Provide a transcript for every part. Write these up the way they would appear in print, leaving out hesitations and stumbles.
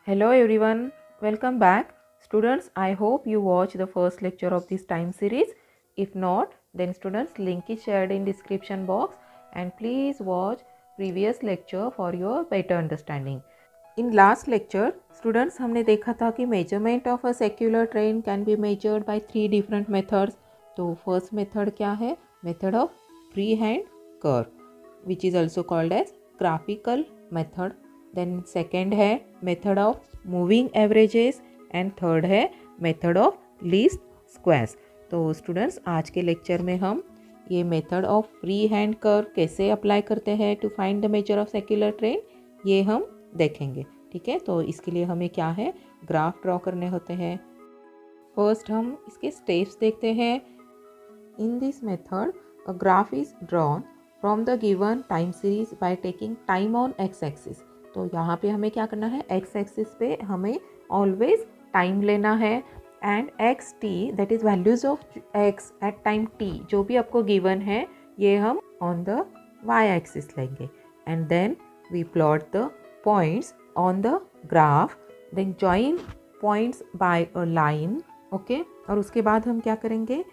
Hello everyone, welcome back. Students, I hope you watched the first lecture of this time series. If not, then students, link is shared in description box and please watch previous lecture for your better understanding. In last lecture, students हमने देखा था कि measurement of a secular train can be measured by three different methods. तो first method क्या है? Method of freehand curve, which is also called as graphical method. Then second है method of moving averages and third है method of least squares. तो students, आज के lecture में हम ये method of free hand curve कैसे अप्लाई करते हैं to find the measure of secular trend, ये हम देखेंगे। ठीक है, तो इसके लिए हमें क्या है, ग्राफ ड्रॉ करने होते हैं। फर्स्ट हम इसके स्टेप्स देखते हैं। In this method a graph is drawn from the given time series by taking time on x axis. तो यहाँ पे हमें क्या करना है, एक्स एक्सिस पे हमें ऑलवेज टाइम लेना है and x t that is values of x at time t जो भी आपको गिवन है ये हम ऑन द वाई एक्सिस लेंगे and then we plot the points on the graph, then join points by a line. Okay, और उसके बाद हम क्या करेंगे,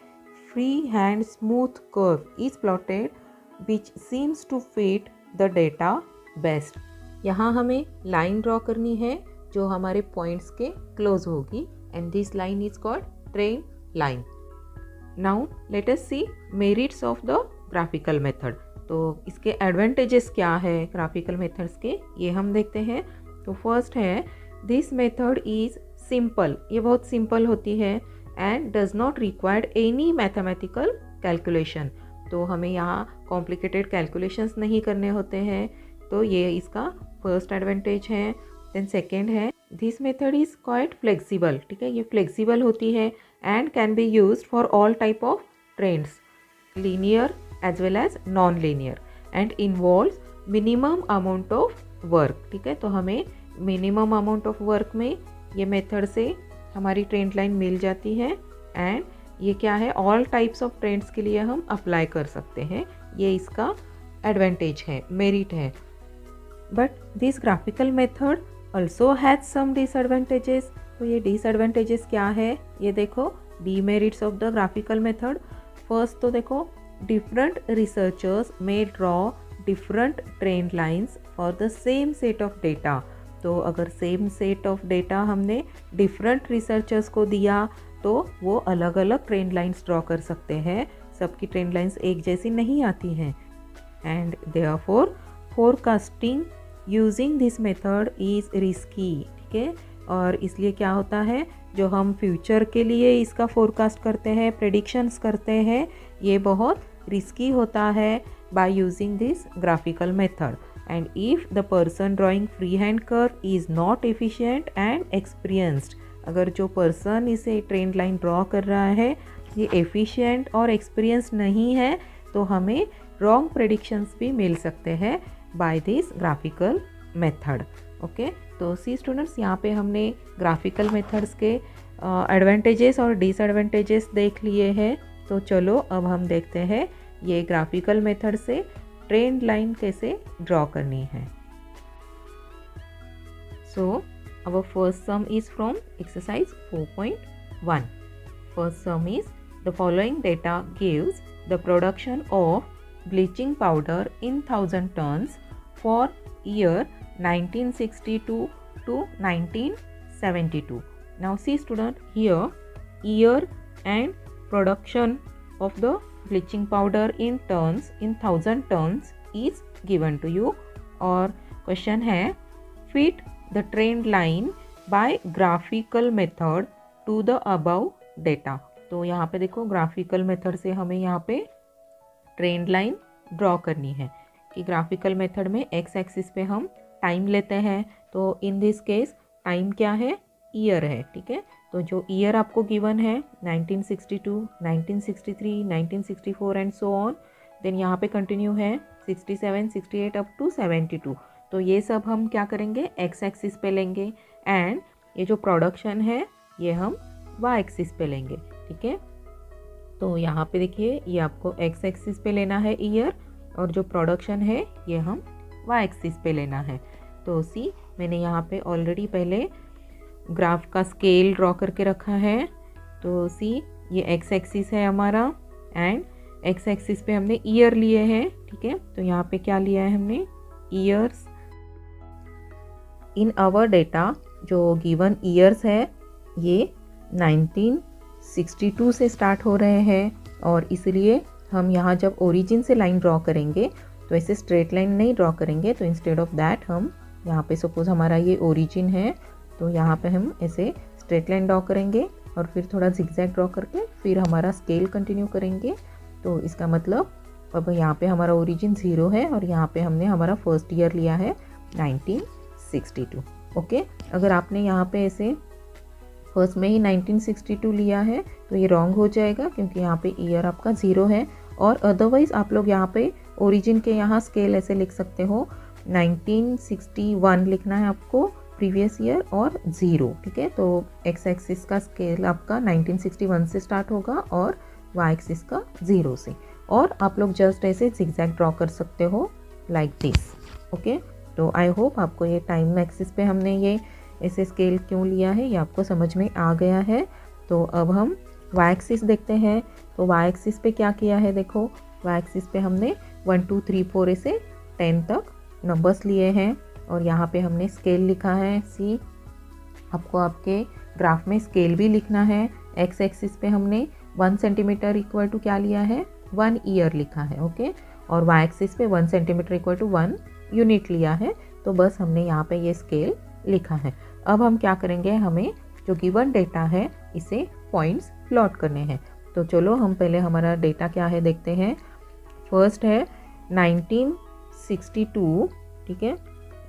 free hand smooth curve is plotted which seems to fit the data best. यहाँ हमें line draw करनी है जो हमारे पॉइंट्स के क्लोज होगी and this line is called trend line. Now let us see merits of the graphical method. तो इसके एडवांटेजेस क्या है ग्राफिकल मेथड्स के, ये हम देखते हैं। तो फर्स्ट है दिस मेथड इज सिंपल, ये बहुत सिंपल होती है and does not required any mathematical calculation. तो हमें यहाँ कॉम्प्लिकेटेड कैलकुलेशंस नहीं करने होते हैं, तो ये इसका फर्स्ट एडवांटेज है। देन सेकेंड है this method is quite flexible. ठीक है, ये फ्लेक्सिबल होती है and can be used for all type of trends, linear as well as non linear and involves minimum amount of work. ठीक है, तो हमें मिनिमम अमाउंट ऑफ वर्क में ये मेथड से हमारी ट्रेन लाइन मिल जाती है एंड ये क्या है, ऑल टाइप्स ऑफ ट्रेन्स के लिए हम अप्लाई कर सकते हैं। ये इसका एडवांटेज है, मेरिट है। But this graphical method also has some disadvantages. तो ये डिसएडवांटेजेस क्या है, ये देखो demerits of the graphical method. First तो देखो, different researchers may draw different trend lines for the same set of data. तो अगर सेम सेट ऑफ डेटा हमने डिफरेंट रिसर्चर्स को दिया तो वो अलग अलग ट्रेन लाइंस ड्रॉ कर सकते हैं, सबकी ट्रेन लाइंस एक जैसी नहीं आती हैं and therefore forecasting using this method is risky. ठीक है, और इसलिए क्या होता है, जो हम फ्यूचर के लिए इसका फोरकास्ट करते हैं, प्रेडिक्शंस करते हैं, ये बहुत रिस्की होता है by using this graphical method. And if the person drawing free hand curve is not efficient and experienced, अगर जो पर्सन इसे ट्रेन लाइन ड्रॉ कर रहा है ये एफिशिएंट और एक्सपीरियंस नहीं है तो हमें रॉन्ग प्रेडिक्शंस भी मिल सकते हैं by this graphical method. Okay, तो सी स्टूडेंट्स, यहाँ पे हमने ग्राफिकल मेथड्स के एडवांटेजेस और डिसएडवांटेजेस देख लिए हैं। तो चलो अब हम देखते हैं ये ग्राफिकल मेथड से ट्रेन लाइन कैसे ड्रॉ करनी है। सो our first sum is from exercise 4.1. First sum is the following data gives the production of bleaching powder in 1000 tons for year 1962 to 1972. Now see student, here year and production of the bleaching powder in tons, in 1000 tons is given to you और question है fit the trend line by graphical method to the above data। तो यहाँ पे देखो graphical method से हमें यहाँ पे ट्रेंड लाइन ड्रॉ करनी है कि ग्राफिकल मेथड में एक्स एक्सिस पे हम टाइम लेते हैं। तो इन दिस केस टाइम क्या है, ईयर है। ठीक है, तो जो ईयर आपको गिवन है 1962, 1963, 1964 एंड सो ऑन, देन यहाँ पे कंटिन्यू है 67, 68 अप टू 72। तो ये सब हम क्या करेंगे, एक्स एक्सिस पे लेंगे एंड ये जो प्रोडक्शन है ये हम वाई एक्सिस पे लेंगे। ठीक है, तो यहाँ पे देखिए ये आपको एक्स एक्सिस पे लेना है ईयर और जो प्रोडक्शन है ये हम वाई एक्सिस पे लेना है। तो सी मैंने यहाँ पे ऑलरेडी पहले ग्राफ का स्केल ड्रॉ करके रखा है। तो सी ये एक्स एक्सिस है हमारा एंड एक्स एक्सिस पे हमने ईयर लिए हैं, ठीक है। तो यहाँ पे क्या लिया है हमने, ईयर्स। इन आवर डेटा जो गिवन ईयर्स है ये 1962 से स्टार्ट हो रहे हैं और इसलिए हम यहाँ जब ओरिजिन से लाइन ड्रॉ करेंगे तो ऐसे स्ट्रेट लाइन नहीं ड्रॉ करेंगे। तो इंस्टेड ऑफ दैट हम यहाँ पे सपोज हमारा ये ओरिजिन है तो यहाँ पे हम ऐसे स्ट्रेट लाइन ड्रॉ करेंगे और फिर थोड़ा जिगजैग ड्रॉ करके फिर हमारा स्केल कंटिन्यू करेंगे। तो इसका मतलब अब यहाँ पे हमारा ओरिजिन 0 है और यहाँ पे हमने हमारा फर्स्ट ईयर लिया है 1962। ओके, अगर आपने यहाँ पे ऐसे फर्स्ट में ही 1962 लिया है तो ये रॉन्ग हो जाएगा क्योंकि यहाँ पे ईयर आपका 0 है। और अदरवाइज़ आप लोग यहाँ पे ओरिजिन के यहाँ स्केल ऐसे लिख सकते हो, 1961 लिखना है आपको प्रीवियस ईयर और 0, ठीक है। तो एक्स एक्सिस का स्केल आपका 1961 से स्टार्ट होगा और वाई एक्सिस का 0 से। और आप लोग जस्ट ऐसे जिगजैग ड्रॉ कर सकते हो लाइक दिस। ओके, तो आई होप आपको ये टाइम एक्सिस पे हमने ये ऐसे स्केल क्यों लिया है ये आपको समझ में आ गया है। तो अब हम वाई एक्सिस देखते हैं। तो वाई एक्सिस पे क्या किया है, देखो वाई एक्सिस पे हमने 1 2 3 4 ऐसे 10 तक नंबर्स लिए हैं और यहाँ पे हमने स्केल लिखा है। सी आपको आपके ग्राफ में स्केल भी लिखना है। एक्स एक्सिस पे हमने 1 सेंटीमीटर इक्वल टू क्या लिया है, 1 ईयर लिखा है। ओके, और वाई एक्सिस पे 1 सेंटीमीटर इक्वल टू 1 यूनिट लिया है। तो बस हमने यहाँ पे ये स्केल लिखा है। अब हम क्या करेंगे, हमें जो गिवन डेटा है इसे पॉइंट्स प्लॉट करने हैं। तो चलो हम पहले हमारा डेटा क्या है देखते हैं। फर्स्ट है 1962, ठीक है।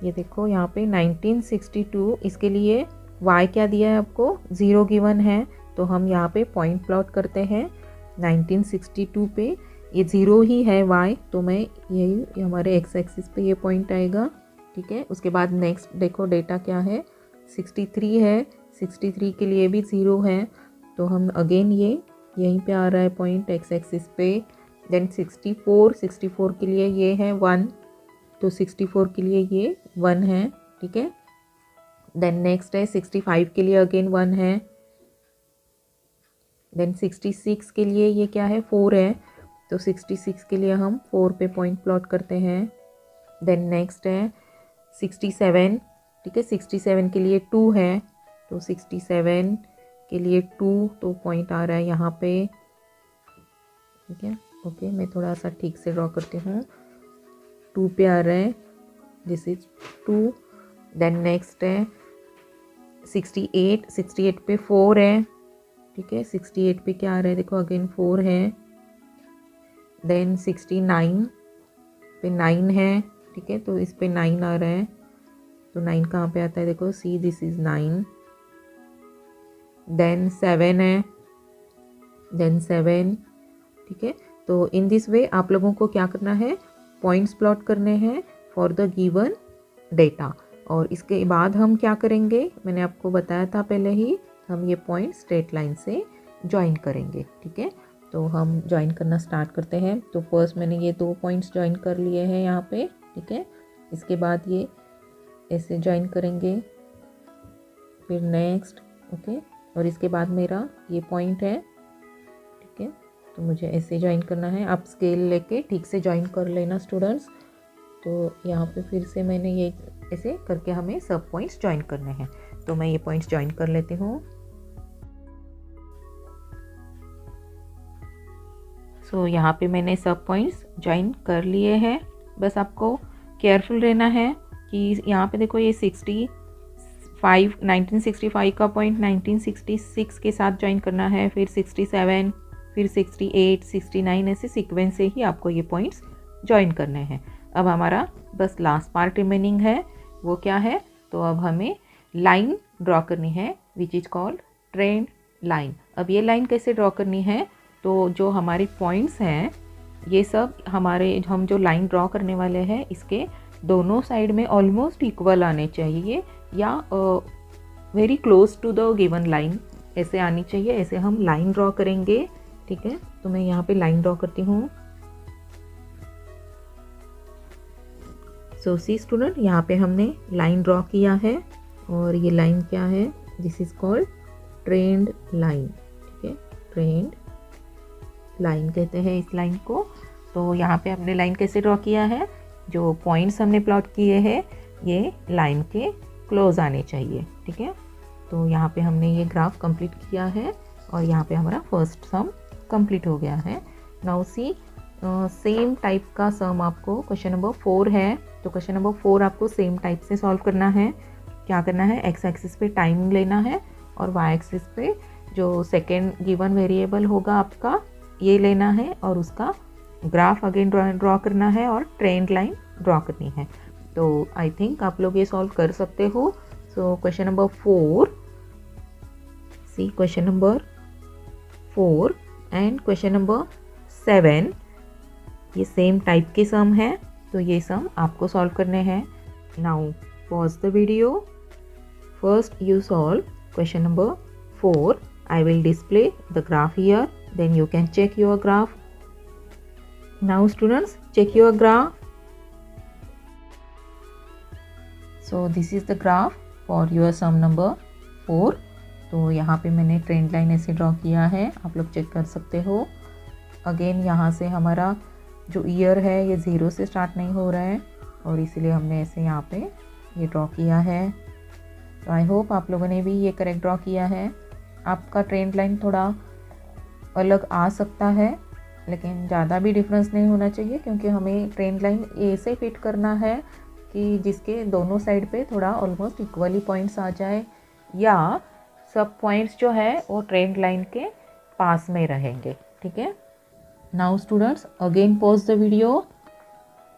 ये देखो यहाँ पे 1962, इसके लिए y क्या दिया है आपको, 0 गिवन है। तो हम यहाँ पे पॉइंट प्लॉट करते हैं 1962 पे। ये 0 ही है y, तो मैं यही हमारे एक्स एक्सिस पे ये पॉइंट आएगा, ठीक है। उसके बाद नेक्स्ट देखो डेटा क्या है, 63 है। 63 के लिए भी 0 है तो हम अगेन ये यहीं पे आ रहा है पॉइंट एक्स एक्सिस पे। देन 64 के लिए ये है 1, तो 64 के लिए ये 1 है, ठीक है। देन नेक्स्ट है 65 के लिए अगेन 1 है। देन 66 के लिए ये क्या है, 4 है। तो 66 के लिए हम 4 पे पॉइंट प्लॉट करते हैं। देन नेक्स्ट है 67, ठीक है। 67 के लिए 2 है, तो 67 के लिए 2 तो पॉइंट आ रहा है यहाँ पे, ठीक है। ओके, मैं थोड़ा सा ठीक से ड्रॉ करती हूँ। 2 पे आ रहा है, दिस इज 2। देन नेक्स्ट है 68 पे 4 है, ठीक है। 68 पे क्या आ रहा है, देखो अगेन 4 है। देन 69 पे 9 है, ठीक है। तो इस पे 9 आ रहा है, तो 9 कहाँ पे आता है, देखो सी दिस इज 9। देन 7 है, देन 7, ठीक है। तो इन दिस वे आप लोगों को क्या करना है, पॉइंट्स प्लॉट करने हैं फॉर द गिवन डेटा। और इसके बाद हम क्या करेंगे, मैंने आपको बताया था पहले ही, हम ये पॉइंट स्ट्रेट लाइन से ज्वाइन करेंगे, ठीक है। तो हम ज्वाइन करना स्टार्ट करते हैं। तो फर्स्ट मैंने ये 2 पॉइंट्स ज्वाइन कर लिए हैं यहाँ पे, ठीक है। इसके बाद ये ऐसे ज्वाइन करेंगे, फिर नेक्स्ट, ओके। और इसके बाद मेरा ये पॉइंट है, ठीक है। तो मुझे ऐसे ज्वाइन करना है। आप स्केल लेके ठीक से ज्वाइन कर लेना स्टूडेंट्स। तो यहाँ पे फिर से मैंने ये ऐसे करके हमें सब पॉइंट्स ज्वाइन करने हैं। तो मैं ये पॉइंट्स ज्वाइन कर लेती हूँ। सो यहाँ पे मैंने सब पॉइंट्स ज्वाइन कर लिए हैं। बस आपको केयरफुल रहना है कि यहाँ पे देखो ये 1965 का पॉइंट 1966 के साथ ज्वाइन करना है, फिर 67, फिर 68, 69 ऐसे सीक्वेंस से ही आपको ये पॉइंट्स ज्वाइन करने हैं। अब हमारा बस लास्ट पार्ट रिमेनिंग है, वो क्या है, तो अब हमें लाइन ड्रॉ करनी है which is called trend line. अब ये लाइन कैसे ड्रॉ करनी है, तो जो हमारे पॉइंट्स हैं ये सब हमारे, हम जो लाइन ड्रॉ करने वाले हैं इसके दोनों साइड में ऑलमोस्ट इक्वल आने चाहिए या very close to the given line ऐसे आनी चाहिए। ऐसे हम लाइन ड्रॉ करेंगे, ठीक है। तो मैं यहाँ पे लाइन ड्रॉ करती हूँ। सो सी स्टूडेंट, यहाँ पे हमने लाइन ड्रॉ किया है और ये लाइन क्या है, this is called trend line. ठीक है, ट्रेंड लाइन कहते हैं इस लाइन को। तो यहाँ पे हमने लाइन कैसे ड्रॉ किया है, जो पॉइंट्स हमने प्लॉट किए हैं ये लाइन के क्लोज आने चाहिए। ठीक है, तो यहाँ पे हमने ये ग्राफ कंप्लीट किया है और यहाँ पे हमारा फर्स्ट सम कंप्लीट हो गया है। नाउ सी सेम टाइप का सम आपको क्वेश्चन नंबर 4 है, तो क्वेश्चन नंबर 4 आपको सेम टाइप से सॉल्व करना है। क्या करना है, एक्स एक्सिस पे टाइम लेना है और वाई एक्सिस पे जो सेकेंड गिवन वेरिएबल होगा आपका ये लेना है और उसका ग्राफ अगेन ड्रॉ करना है और ट्रेंड लाइन ड्रॉ करनी है। तो आई थिंक आप लोग ये सॉल्व कर सकते हो। So question number 4, see question number 4 and question number 7 ये सेम टाइप के सम है, तो ये सम आपको सॉल्व करने हैं। Now pause the video, first you solve question number 4। I will display the graph here, then you can check your graph. Now students, check your graph. So this is the graph for your sum number 4. तो यहाँ पे मैंने trend line ऐसे draw किया है, आप लोग check कर सकते हो। अगेन यहाँ से हमारा जो ईयर है ये 0 से स्टार्ट नहीं हो रहा है और इसीलिए हमने ऐसे यहाँ पे ये ड्रॉ किया है। तो आई होप आप लोगों ने भी ये करेक्ट ड्रॉ किया है। आपका ट्रेंड लाइन थोड़ा अलग आ सकता है लेकिन ज़्यादा भी डिफरेंस नहीं होना चाहिए, क्योंकि हमें ट्रेंड लाइन ऐसे फिट करना है कि जिसके दोनों साइड पे थोड़ा ऑलमोस्ट इक्वली पॉइंट्स आ जाए, या सब पॉइंट्स जो है वो ट्रेंड लाइन के पास में रहेंगे। ठीक है, now students again pause the video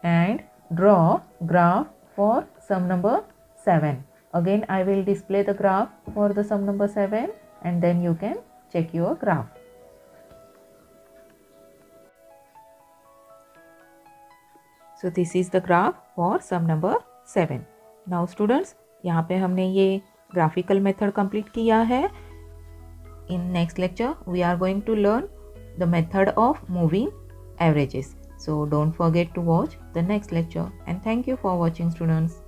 and draw graph for sum number 7. Again I will display the graph for the sum number 7 and then you can check your graph. So this is the graph for sum number 7. Now students, यहाँ पे हमने ये graphical method complete किया है. In next lecture we are going to learn the method of moving averages. So don't forget to watch the next lecture and thank you for watching students.